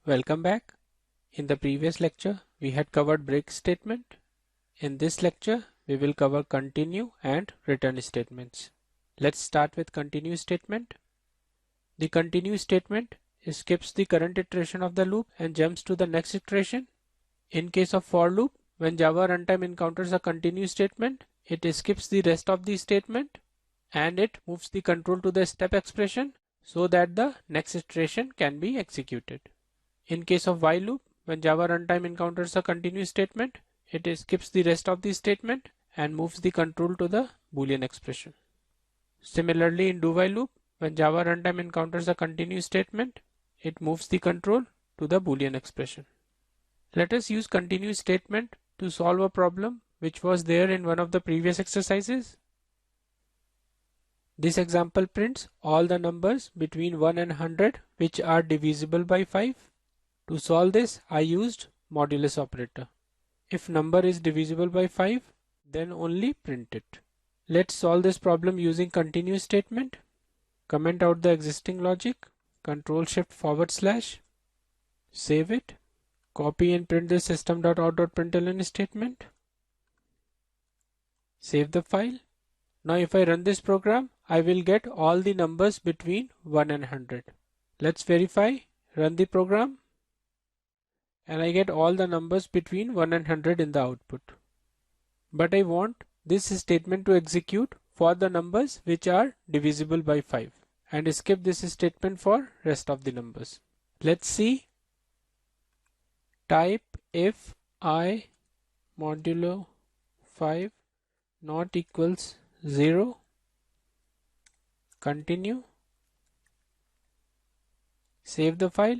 Welcome back. In the previous lecture, we had covered break statement. In this lecture, we will cover continue and return statements. Let's start with continue statement. The continue statement skips the current iteration of the loop and jumps to the next iteration. In case of for loop, when Java runtime encounters a continue statement, it skips the rest of the statement and it moves the control to the step expression so that the next iteration can be executed. In case of while loop, when Java runtime encounters a continue statement, it skips the rest of the statement and moves the control to the Boolean expression. Similarly, in do while loop, when Java runtime encounters a continue statement, it moves the control to the Boolean expression. Let us use continue statement to solve a problem which was there in one of the previous exercises. This example prints all the numbers between 1 and 100 which are divisible by 5. To solve this, I used modulus operator. If number is divisible by 5, then only print it. Let's solve this problem using continue statement. Comment out the existing logic, Ctrl+Shift/, save it, copy and print the system.out.println statement. Save the file. Now if I run this program, I will get all the numbers between 1 and 100. Let's verify, run the program, and I get all the numbers between 1 and 100 in the output. But I want this statement to execute for the numbers which are divisible by 5 and skip this statement for rest of the numbers. Let's see. Type if I modulo 5 not equals 0, continue, save the file.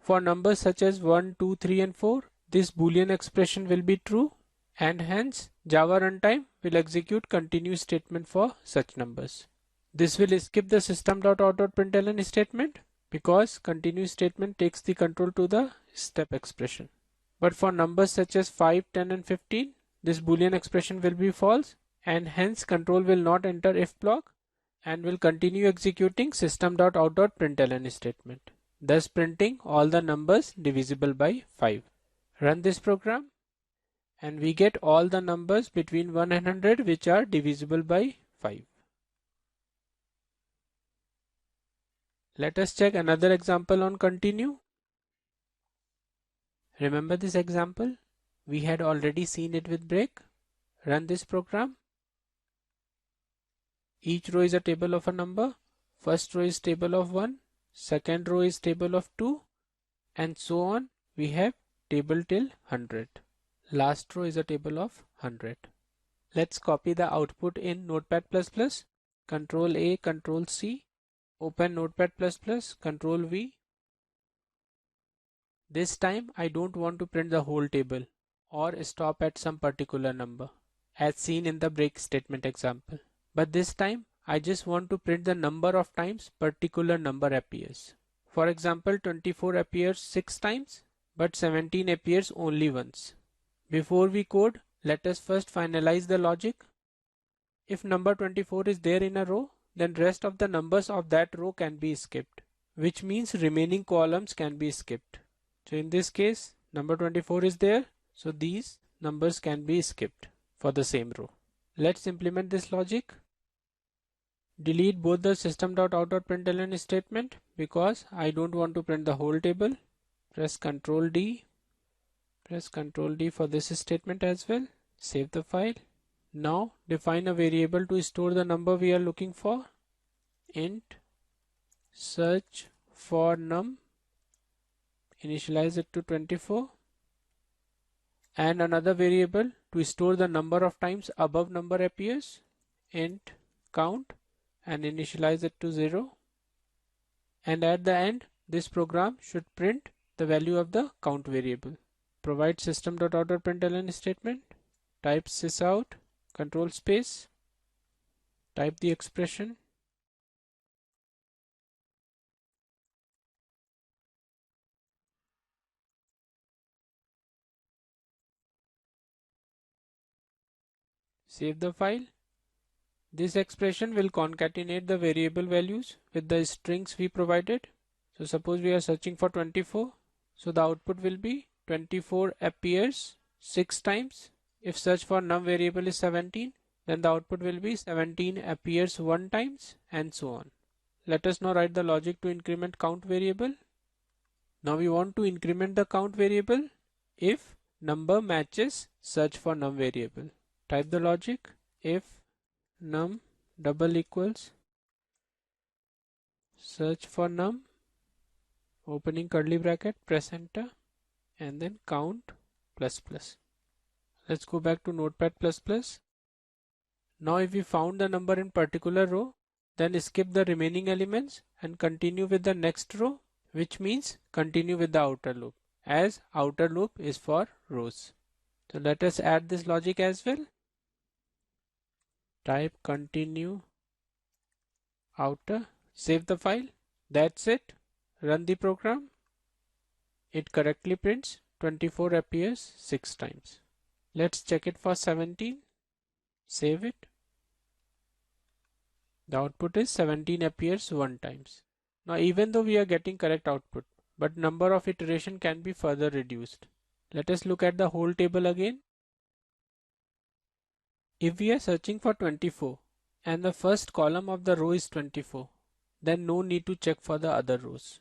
For numbers such as 1, 2, 3 and 4, this Boolean expression will be true and hence Java runtime will execute continue statement for such numbers. This will skip the system.out.println statement because continue statement takes the control to the step expression. But for numbers such as 5, 10 and 15, this Boolean expression will be false and hence control will not enter if block and will continue executing system.out.println statement, thus printing all the numbers divisible by 5. Run this program and we get all the numbers between 1 and 100 which are divisible by 5. Let us check another example on continue. Remember this example? We had already seen it with break. Run this program. Each row is a table of a number. First row is table of 1. Second row is table of 2. And so on. We have table till 100. Last row is a table of 100. Let's copy the output in Notepad++. Ctrl A, Ctrl C. Open Notepad++, Ctrl V. This time I don't want to print the whole table or stop at some particular number as seen in the break statement example. But this time I just want to print the number of times particular number appears. For example, 24 appears 6 times but 17 appears only once. Before we code, let us first finalize the logic. If number 24 is there in a row, then rest of the numbers of that row can be skipped, which means remaining columns can be skipped. So in this case, number 24 is there, so these numbers can be skipped for the same row. Let's implement this logic. Delete both the system.out.println statement because I don't want to print the whole table. Press Ctrl D. Press Ctrl D for this statement as well. Save the file. Now define a variable to store the number we are looking for. Int search for num. Initialize it to 24. And another variable to store the number of times above number appears. Int count and initialize it to 0. And at the end, this program should print the value of the count variable. Provide system.out.println statement. Type sysout, control space. Type the expression. Save the file. This expression will concatenate the variable values with the strings we provided. So suppose we are searching for 24. So the output will be 24 appears 6 times. If search for num variable is 17, then the output will be 17 appears 1 times, and so on. Let us now write the logic to increment count variable. Now we want to increment the count variable if number matches search for num variable. Type the logic if num double equals search for num, opening curly bracket, press enter, and then count plus plus. Let's go back to notepad plus plus. Now if we found the number in particular row, then skip the remaining elements and continue with the next row, which means continue with the outer loop, as outer loop is for rows. So let us add this logic as well. Type continue outer, save the file. That's it. Run the program. It correctly prints 24 appears 6 times. Let's check it for 17. Save it. The output is 17 appears 1 times. Now even though we are getting correct output, but number of iteration can be further reduced. Let us look at the whole table again. If we are searching for 24 and the first column of the row is 24, then no need to check for the other rows.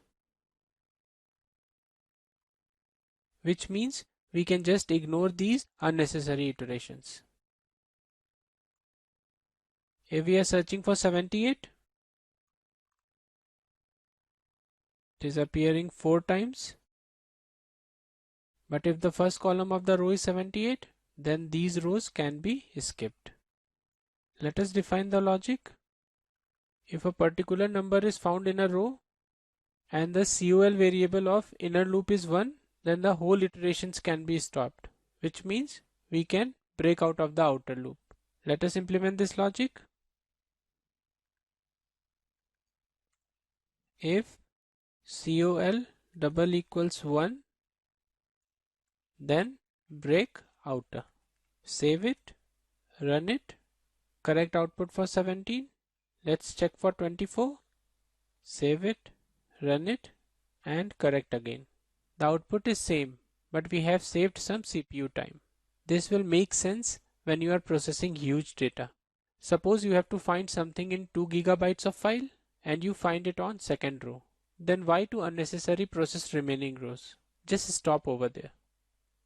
Which means we can just ignore these unnecessary iterations. If we are searching for 78, it is appearing 4 times. But if the first column of the row is 78, then these rows can be skipped. Let us define the logic. If a particular number is found in a row and the COL variable of inner loop is 1, then the whole iterations can be stopped, which means we can break out of the outer loop. Let us implement this logic. If COL double equals 1, then break outer. Save it, run it, correct output for 17. Let's check for 24. Save it, run it, and correct again. The output is same, but we have saved some CPU time. This will make sense when you are processing huge data. Suppose you have to find something in 2 gigabytes of file and you find it on second row. Then why to unnecessary process remaining rows? Just stop over there.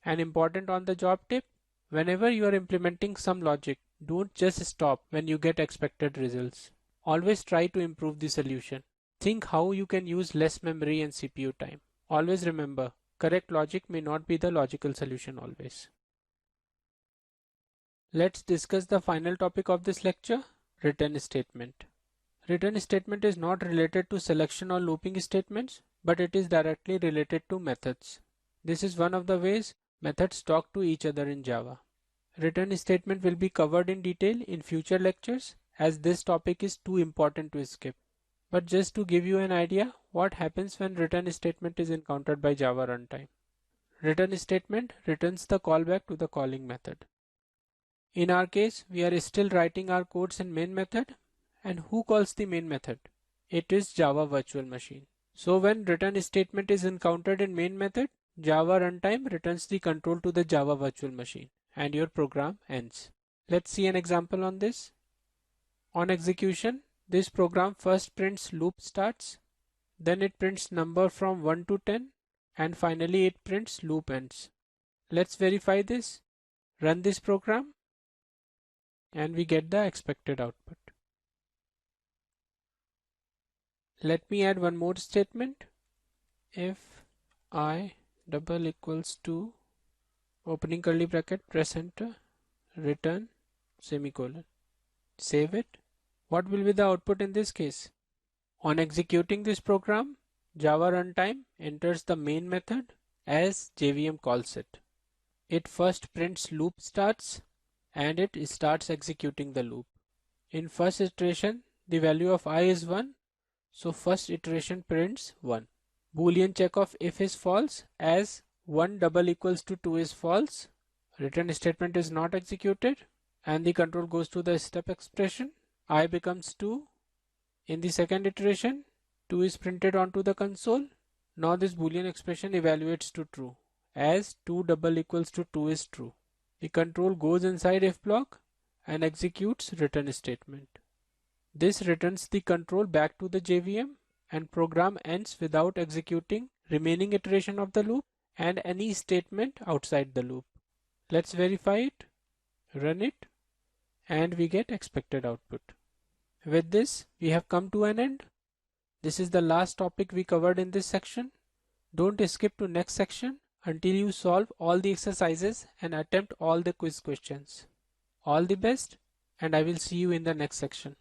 An important on the job tip, whenever you are implementing some logic, don't just stop when you get expected results. Always try to improve the solution. Think how you can use less memory and CPU time. Always remember, correct logic may not be the logical solution always. Let's discuss the final topic of this lecture, return statement. Return statement is not related to selection or looping statements, but it is directly related to methods. This is one of the ways methods talk to each other in Java. Return statement will be covered in detail in future lectures, as this topic is too important to skip. But just to give you an idea what happens when return statement is encountered by Java runtime. Return statement returns the callback to the calling method. In our case, we are still writing our codes in main method, and who calls the main method? It is Java virtual machine. So when return statement is encountered in main method, Java runtime returns the control to the Java virtual machine and your program ends. Let's see an example on this. On execution, this program first prints loop starts, then it prints number from 1 to 10, and finally it prints loop ends. Let's verify this. Run this program and we get the expected output. Let me add one more statement. If I double equals to, opening curly bracket, press enter, return semicolon. Save it. What will be the output in this case? On executing this program, Java runtime enters the main method as JVM calls it. It first prints loop starts and it starts executing the loop. In first iteration, the value of I is 1, so first iteration prints 1. Boolean check of if is false, as 1 double equals to 2 is false. Return statement is not executed and the control goes to the step expression. I becomes 2. In the second iteration, 2 is printed onto the console Now this Boolean expression evaluates to true, as 2 double equals to 2 is true. The control goes inside if block and executes return statement. This returns the control back to the JVM and program ends without executing remaining iteration of the loop and any statement outside the loop. Let's verify it, run it, and we get expected output. With this, we have come to an end. This is the last topic we covered in this section. Don't skip to next section until you solve all the exercises and attempt all the quiz questions. All the best, and I will see you in the next section.